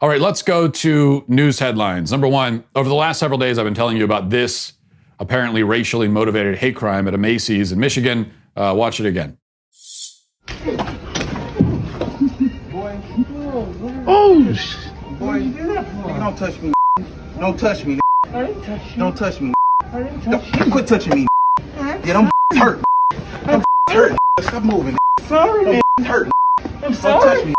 All right, let's go to news headlines. Number one, over the last several days, I've been telling you about this apparently racially motivated hate crime at a Macy's in Michigan. Watch it again. Oh, boy, don't touch me. Don't touch me. I didn't touch you. Don't touch me. I didn't touch you. Quit touching me. Yeah, them hurt. Them hurt. Stop moving. Sorry, man. Hurt. I'm Don't sorry. touch me.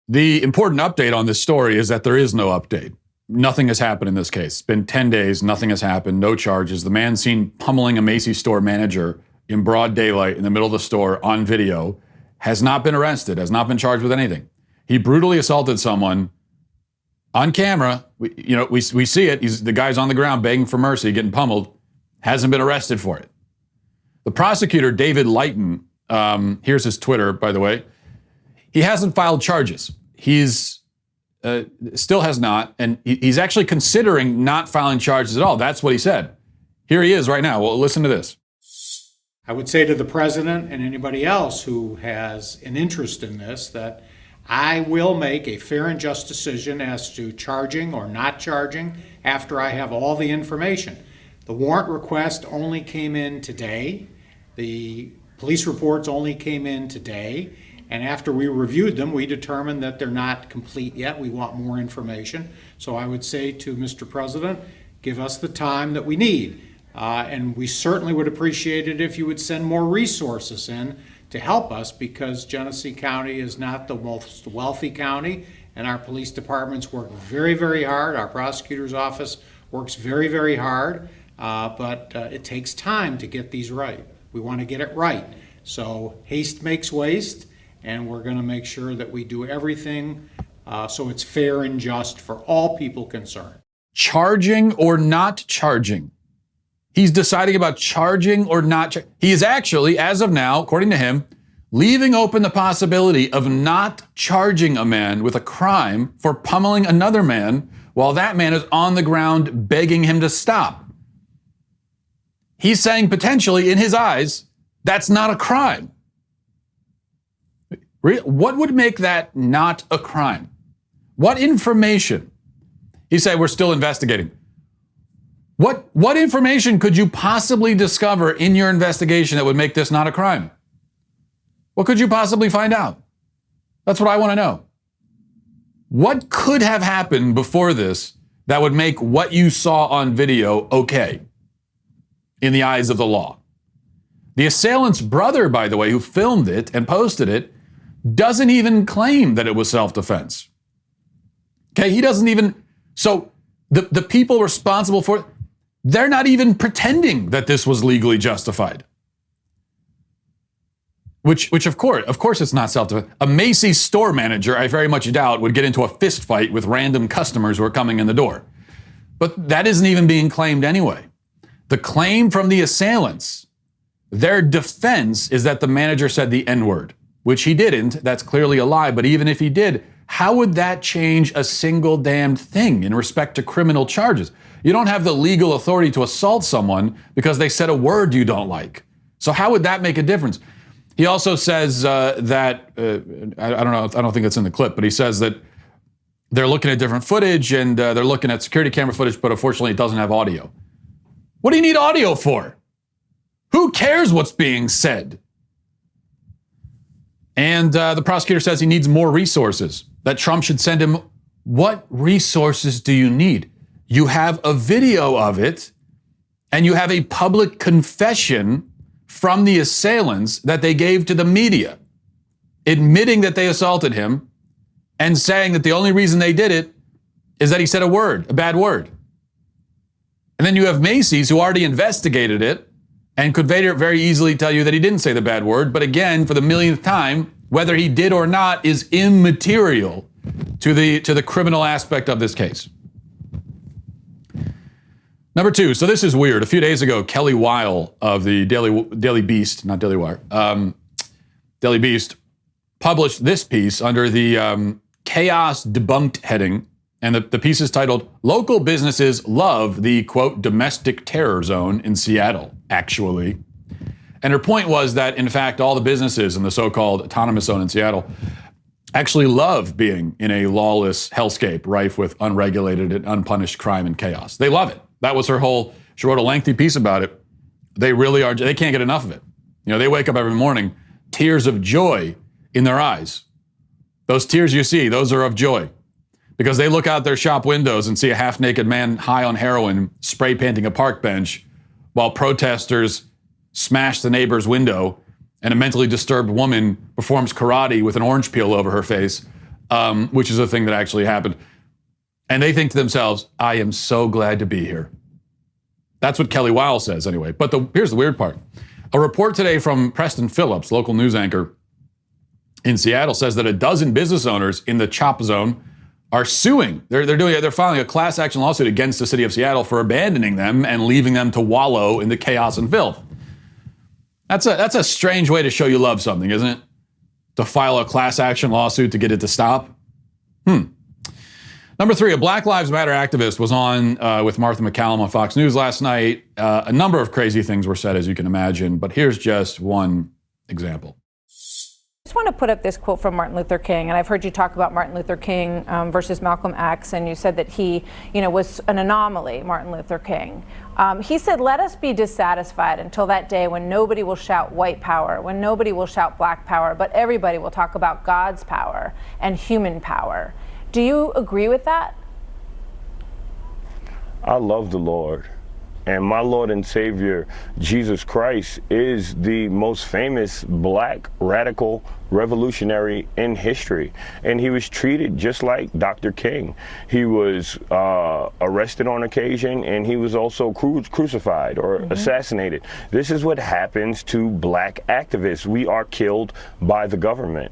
The important update on this story is that there is no update. Nothing has happened in this case. It's been 10 days, nothing has happened, no charges. The man seen pummeling a Macy's store manager in broad daylight in the middle of the store on video has not been arrested, has not been charged with anything. He brutally assaulted someone on camera. We see it. The guy's on the ground begging for mercy, getting pummeled, hasn't been arrested for it. The prosecutor, David Lighton, here's his Twitter, by the way. He hasn't filed charges. He's still has not, and he's actually considering not filing charges at all. That's what he said. Here he is right now. Well, listen to this. I would say to the president and anybody else who has an interest in this that I will make a fair and just decision as to charging or not charging after I have all the information. The warrant request only came in today. The police reports only came in today. And after we reviewed them, we determined that they're not complete yet. We want more information. So I would say to Mr. President, give us the time that we need. And we certainly would appreciate it if you would send more resources in to help us, because Genesee County is not the most wealthy county, and our police departments work very, very hard. Our prosecutor's office works very, very hard, but it takes time to get these right. We want to get it right. So haste makes waste. And we're going to make sure that we do everything so it's fair and just for all people concerned. Charging or not charging? He's deciding about charging or not. He is actually, as of now, according to him, leaving open the possibility of not charging a man with a crime for pummeling another man while that man is on the ground begging him to stop. He's saying potentially, in his eyes, that's not a crime. What would make that not a crime? What information? He said, we're still investigating. What information could you possibly discover in your investigation that would make this not a crime? What could you possibly find out? That's what I want to know. What could have happened before this that would make what you saw on video okay in the eyes of the law? The assailant's brother, by the way, who filmed it and posted it, doesn't even claim that it was self-defense. Okay, he doesn't even, so the people responsible for it, they're not even pretending that this was legally justified. Which of course it's not self-defense. A Macy's store manager, I very much doubt, would get into a fist fight with random customers who are coming in the door. But that isn't even being claimed anyway. The claim from the assailants, their defense is that the manager said the N-word. Which he didn't. That's clearly a lie. But even if he did, how would that change a single damned thing in respect to criminal charges? You don't have the legal authority to assault someone because they said a word you don't like. So how would that make a difference? He also says that, I don't know, I don't think it's in the clip, but he says that they're looking at different footage and they're looking at security camera footage, but unfortunately it doesn't have audio. What do you need audio for? Who cares what's being said? And the prosecutor says he needs more resources, that Trump should send him. What resources do you need? You have a video of it, and you have a public confession from the assailants that they gave to the media, admitting that they assaulted him and saying that the only reason they did it is that he said a bad word. And then you have Macy's, who already investigated it, and could very easily tell you that he didn't say the bad word. But again, for the millionth time, whether he did or not is immaterial to the criminal aspect of this case. Number two, so this is weird. A few days ago, Kelly Weil of the Daily Beast, not Daily Wire, Daily Beast, published this piece under the Chaos Debunked heading. And the piece is titled, Local Businesses Love the, quote, Domestic Terror Zone in Seattle, actually. And her point was that, in fact, all the businesses in the so-called autonomous zone in Seattle actually love being in a lawless hellscape rife with unregulated and unpunished crime and chaos. They love it. That was she wrote a lengthy piece about it. They really are, they can't get enough of it. They wake up every morning, tears of joy in their eyes. Those tears you see, those are of joy. Because they look out their shop windows and see a half-naked man high on heroin spray painting a park bench while protesters smash the neighbor's window and a mentally disturbed woman performs karate with an orange peel over her face, which is a thing that actually happened. And they think to themselves, I am so glad to be here. That's what Kelly Weil says anyway. But here's the weird part. A report today from Preston Phillips, local news anchor in Seattle, says that a dozen business owners in the CHOP zone are suing. They're filing a class action lawsuit against the city of Seattle for abandoning them and leaving them to wallow in the chaos and filth. That's a strange way to show you love something, isn't it? To file a class action lawsuit to get it to stop. Number 3, a Black Lives Matter activist was on with Martha McCallum on Fox News last night. A number of crazy things were said, as you can imagine, but here's just one example. I just want to put up this quote from Martin Luther King, and I've heard you talk about Martin Luther King versus Malcolm X, and you said that he, was an anomaly, Martin Luther King. He said, let us be dissatisfied until that day when nobody will shout white power, when nobody will shout black power, but everybody will talk about God's power and human power. Do you agree with that? I love the Lord. And my Lord and Savior, Jesus Christ, is the most famous black radical revolutionary in history. And he was treated just like Dr. King. He was arrested on occasion, and he was also crucified or assassinated. This is what happens to black activists. We are killed by the government.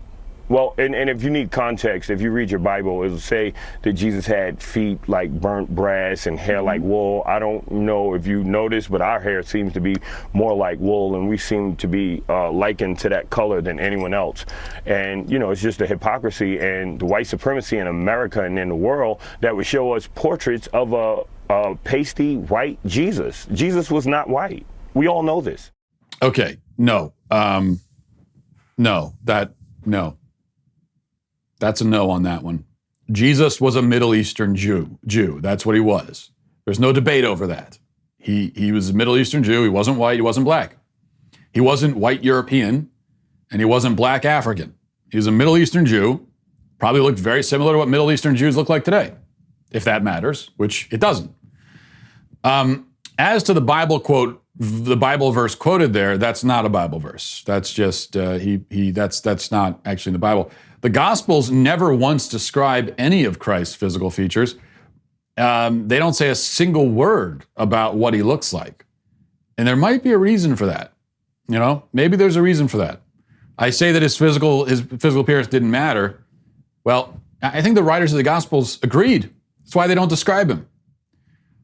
Well, and if you need context, if you read your Bible, it'll say that Jesus had feet like burnt brass and hair like wool. I don't know if you noticed, but our hair seems to be more like wool, and we seem to be likened to that color than anyone else. And, it's just a hypocrisy and the white supremacy in America and in the world that would show us portraits of a pasty white Jesus. Jesus was not white. We all know this. Okay, no. No. That's a no on that one. Jesus was a Middle Eastern Jew. That's what he was. There's no debate over that. He was a Middle Eastern Jew. He wasn't white. He wasn't black. He wasn't white European, and he wasn't black African. He was a Middle Eastern Jew. Probably looked very similar to what Middle Eastern Jews look like today, if that matters, which it doesn't. As to the Bible quote, the Bible verse quoted there, that's not a Bible verse. That's just that's not actually in the Bible. The Gospels never once describe any of Christ's physical features. They don't say a single word about what he looks like. And there might be a reason for that. Maybe there's a reason for that. I say that his physical appearance didn't matter. Well, I think the writers of the Gospels agreed. That's why they don't describe him.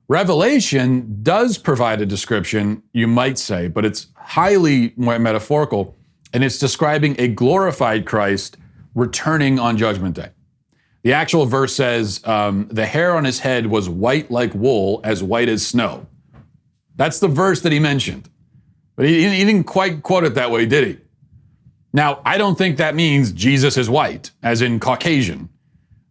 Revelation does provide a description, you might say, but it's highly metaphorical, and it's describing a glorified Christ returning on Judgment Day. The actual verse says, the hair on his head was white like wool, as white as snow. That's the verse that he mentioned. But he didn't quite quote it that way, did he? Now, I don't think that means Jesus is white, as in Caucasian.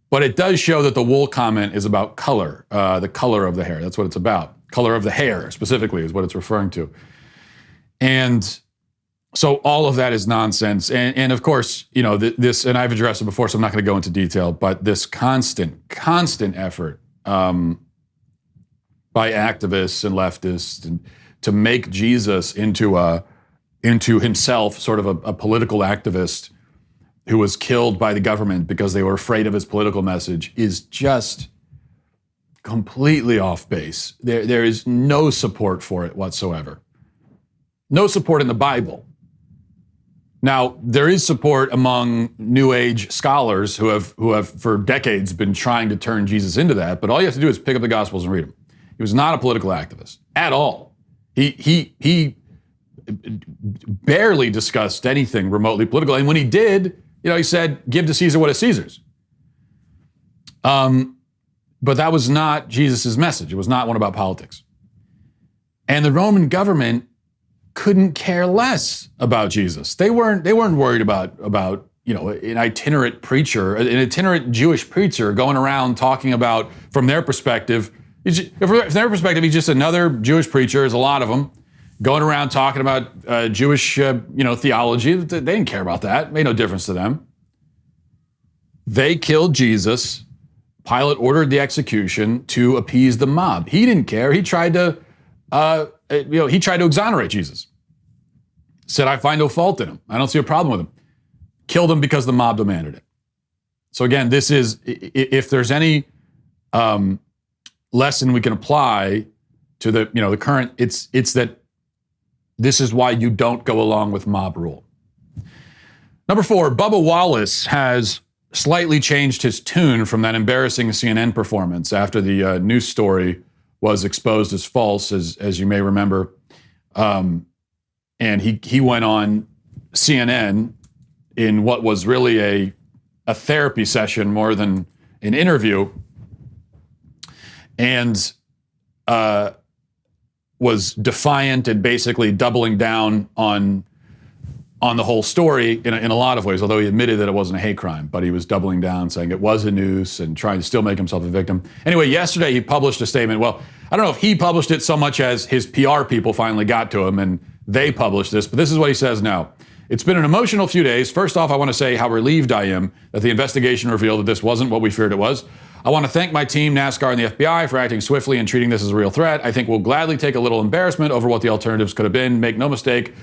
But it does show that the wool comment is about color, the color of the hair. That's what it's about. Color of the hair, specifically, is what it's referring to. And so all of that is nonsense. And of course, this, and I've addressed it before, so I'm not going to go into detail, but this constant effort by activists and leftists to make Jesus into himself sort of a political activist who was killed by the government because they were afraid of his political message is just completely off base. There is no support for it whatsoever. No support in the Bible. Now, there is support among New Age scholars who have for decades been trying to turn Jesus into that, but all you have to do is pick up the Gospels and read them. He was not a political activist at all. He barely discussed anything remotely political, and when he did, he said, give to Caesar what is Caesar's. But that was not Jesus' message. It was not one about politics. And the Roman government couldn't care less about Jesus. They weren't worried about an itinerant preacher, an itinerant Jewish preacher going around talking about, from their perspective, he's just another Jewish preacher. There's a lot of them going around talking about Jewish, theology. They didn't care about that. It made no difference to them. They killed Jesus. Pilate ordered the execution to appease the mob. He didn't care. He tried to, exonerate Jesus. Said, I find no fault in him. I don't see a problem with him. Killed him because the mob demanded it. So again, this is, if there's any lesson we can apply to the current, it's that this is why you don't go along with mob rule. Number 4, Bubba Wallace has slightly changed his tune from that embarrassing CNN performance after the news story was exposed as false, as you may remember. And he went on CNN in what was really a therapy session more than an interview, and was defiant and basically doubling down on the whole story in a lot of ways, although he admitted that it wasn't a hate crime, but he was doubling down, saying it was a noose and trying to still make himself a victim. Anyway, yesterday he published a statement. Well, I don't know if he published it so much as his PR people finally got to him and they published this, but this is what he says now. It's been an emotional few days. First off, I want to say how relieved I am that the investigation revealed that this wasn't what we feared it was. I want to thank my team, NASCAR and the FBI, for acting swiftly and treating this as a real threat. I think we'll gladly take a little embarrassment over what the alternatives could have been. Make no mistake,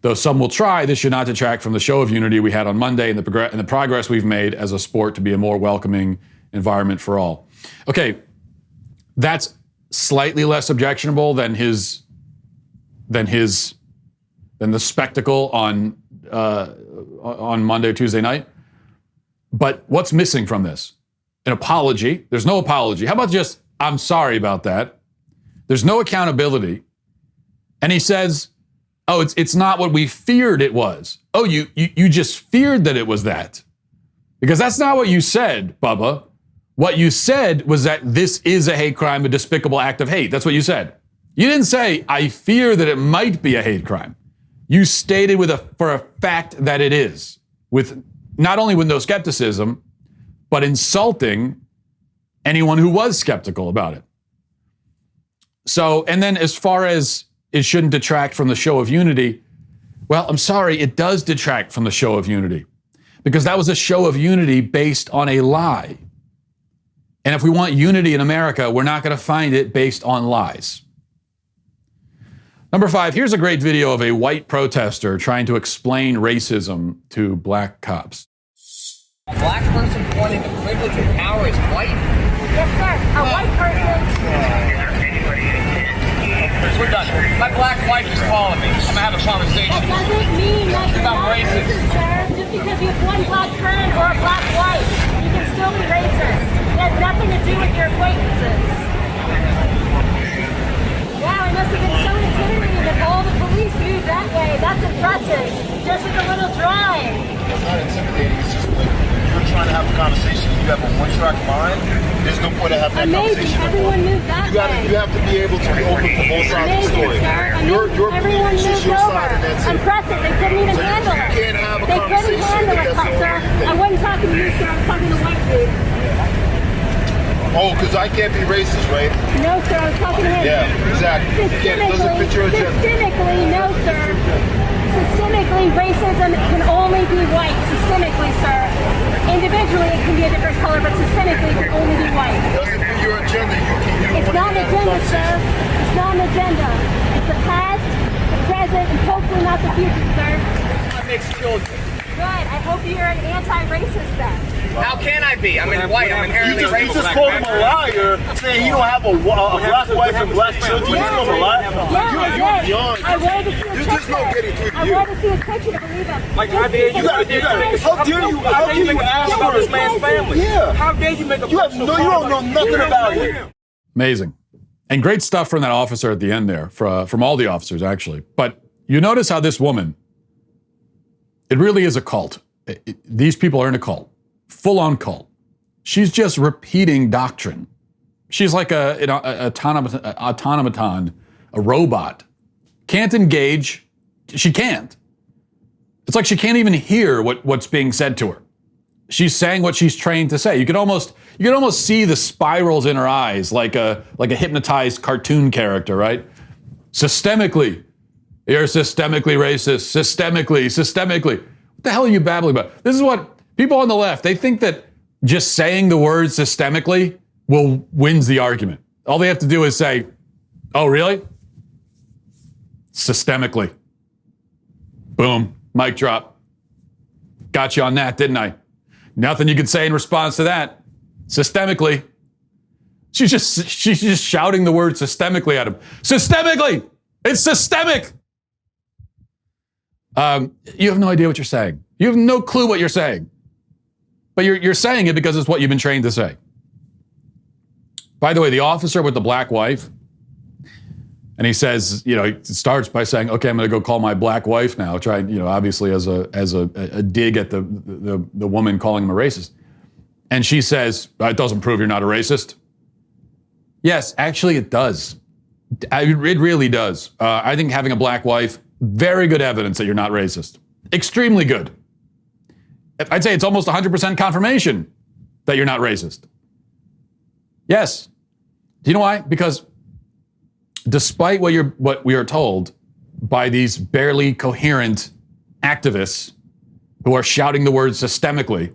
though some will try, this should not detract from the show of unity we had on Monday and the progress we've made as a sport to be a more welcoming environment for all. Okay, that's slightly less objectionable than the spectacle on Monday or Tuesday night. But what's missing from this? An apology. There's no apology. How about just, I'm sorry about that? There's no accountability. And he says, oh, it's not what we feared it was. Oh, you just feared that it was that. Because that's not what you said, Bubba. What you said was that this is a hate crime, a despicable act of hate. That's what you said. You didn't say, I fear that it might be a hate crime. You stated for a fact that it is, with not only with no skepticism, but insulting anyone who was skeptical about it. So, and then as far as it shouldn't detract from the show of unity, well, I'm sorry, it does detract from the show of unity, because that was a show of unity based on a lie. And if we want unity in America, we're not going to find it based on lies. Number 5, here's a great video of a white protester trying to explain racism to black cops. A black person pointing to privilege and power is white? Yes, sir. A white person. We're done. My black wife is calling me. I'm going to have a conversation. That doesn't mean that you're About not racist. racist, sir. Just because you have one black friend or a black wife, you can still be racist. It has nothing to do with your acquaintances. Wow, it must have been so intimidating that all the police moved that way. That's impressive. Just with a little drive. It's not intimidating. It's just like you're trying to have a conversation. You have a one-track mind. There's no point to have that Amazing. conversation. Everyone moved that way. You have to be able to be open to both sides of the Amazing, story. sir. Your Everyone belief is just moved your over. side, and that's it. Impressive. They couldn't even So handle you it. can't have a They couldn't conversation handle if it, that's the sir. only thing. I wasn't talking to you, sir. I was talking to white dude. Oh, because I can't be racist, right? No, sir. I was talking to him. Yeah, exactly. Again, it doesn't fit your agenda. Systemically, no, sir. Systemically, racism can only be white. Systemically, sir. Individually, it can be a different color, but systemically, it can only be white. It doesn't fit your agenda. You don't It's want not to an have a agenda, sir. conversation. It's not an agenda. It's the past, the present, and hopefully not the future, sir. That makes children. Good. I hope you're an anti-racist then. How can I be? I'm white. I'm inherently You racist. just called him a liar, saying he don't have a black wife and black children. You just called him a liar. You're beyond. I wanted to see his There's just no picture. getting through to I you. wanted to see his picture to believe him. Like, how dare you? How dare you ask about this man's family? Yeah. How dare you make a You don't know nothing about him. Amazing. And great stuff from that officer at the end there, from all the officers, actually. But you notice how this woman, it really is a cult. These people are in a cult, full-on cult. She's just repeating doctrine. She's like an automaton, a robot. Can't engage. She can't. It's like she can't even hear what's being said to her. She's saying what she's trained to say. You can almost see the spirals in her eyes, like a hypnotized cartoon character, right? Systemically, you're systemically racist. Systemically. What the hell are you babbling about? This is what people on the left, they think that just saying the word systemically wins the argument. All they have to do is say, oh, really? Systemically. Boom. Mic drop. Got you on that, didn't I? Nothing you could say in response to that. Systemically. She's just shouting the word systemically at him. Systemically! It's systemic! You have no idea what you're saying. You have no clue what you're saying. But you're saying it because it's what you've been trained to say. By the way, the officer with the black wife, and he says, he starts by saying, okay, I'm going to go call my black wife now, trying, obviously as a dig at the woman calling him a racist. And she says, it doesn't prove you're not a racist. Yes, actually it does. It really does. I think having a black wife, very good evidence that you're not racist. Extremely good. I'd say it's almost 100% confirmation that you're not racist. Yes. Do you know why? Because despite what we are told by these barely coherent activists who are shouting the word systemically,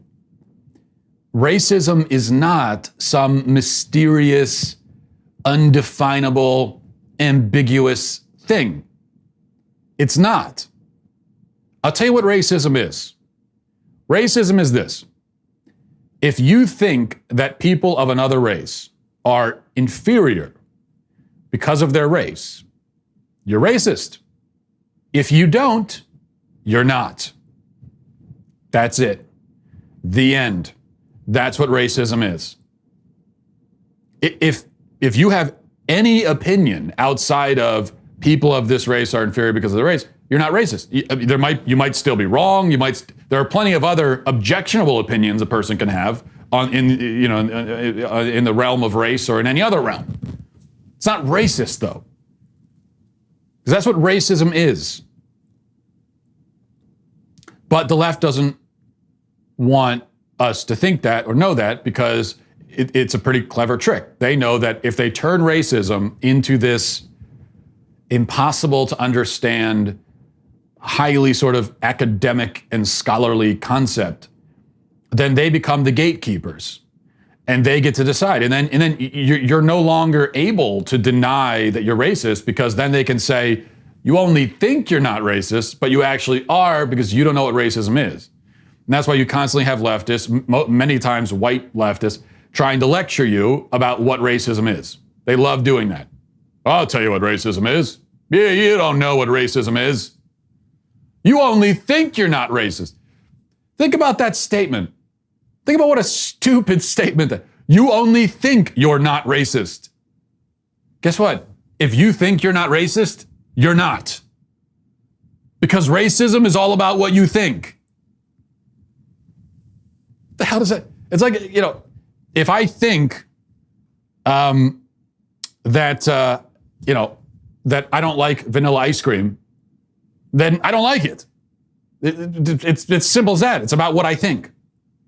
racism is not some mysterious, undefinable, ambiguous thing. It's not. I'll tell you what racism is. Racism is this. If you think that people of another race are inferior because of their race, you're racist. If you don't, you're not. That's it. The end. That's what racism is. If you have any opinion outside of people of this race are inferior because of the race, you're not racist. You might still be wrong. There are plenty of other objectionable opinions a person can have in the realm of race or in any other realm. It's not racist though, because that's what racism is. But the left doesn't want us to think that or know that because it's a pretty clever trick. They know that if they turn racism into this impossible to understand, highly sort of academic and scholarly concept, then they become the gatekeepers and they get to decide. And then you're no longer able to deny that you're racist because then they can say, you only think you're not racist, but you actually are because you don't know what racism is. And that's why you constantly have leftists, many times white leftists, trying to lecture you about what racism is. They love doing that. I'll tell you what racism is. Yeah, you don't know what racism is. You only think you're not racist. Think about that statement. Think about what a stupid statement that you only think you're not racist. Guess what? If you think you're not racist, you're not. Because racism is all about what you think. The hell does that? It's like, if I think that I don't like vanilla ice cream, then I don't like it. It's simple as that. It's about what I think.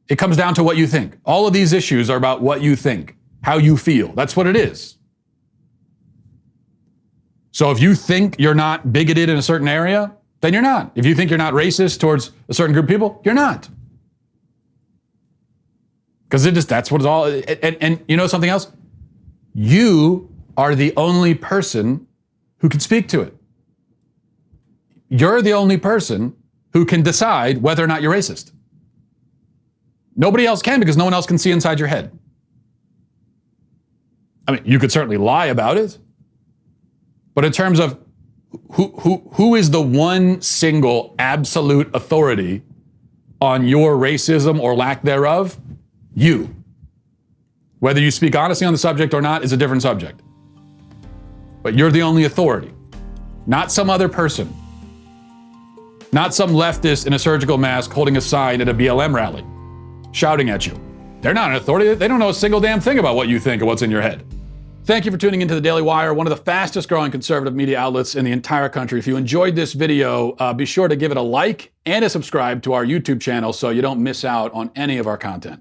It comes down to what you think. All of these issues are about what you think, how you feel. That's what it is. So if you think you're not bigoted in a certain area, then you're not. If you think you're not racist towards a certain group of people, you're not. Because that's what it's all, and you know something else? You are the only person who can speak to it. You're the only person who can decide whether or not you're racist. Nobody else can because no one else can see inside your head. I mean, you could certainly lie about it, but in terms of who is the one single absolute authority on your racism or lack thereof? You. Whether you speak honestly on the subject or not is a different subject. But you're the only authority, not some other person, not some leftist in a surgical mask holding a sign at a BLM rally, shouting at you. They're not an authority. They don't know a single damn thing about what you think or what's in your head. Thank you for tuning into the Daily Wire, one of the fastest growing conservative media outlets in the entire country. If you enjoyed this video, be sure to give it a like and a subscribe to our YouTube channel so you don't miss out on any of our content.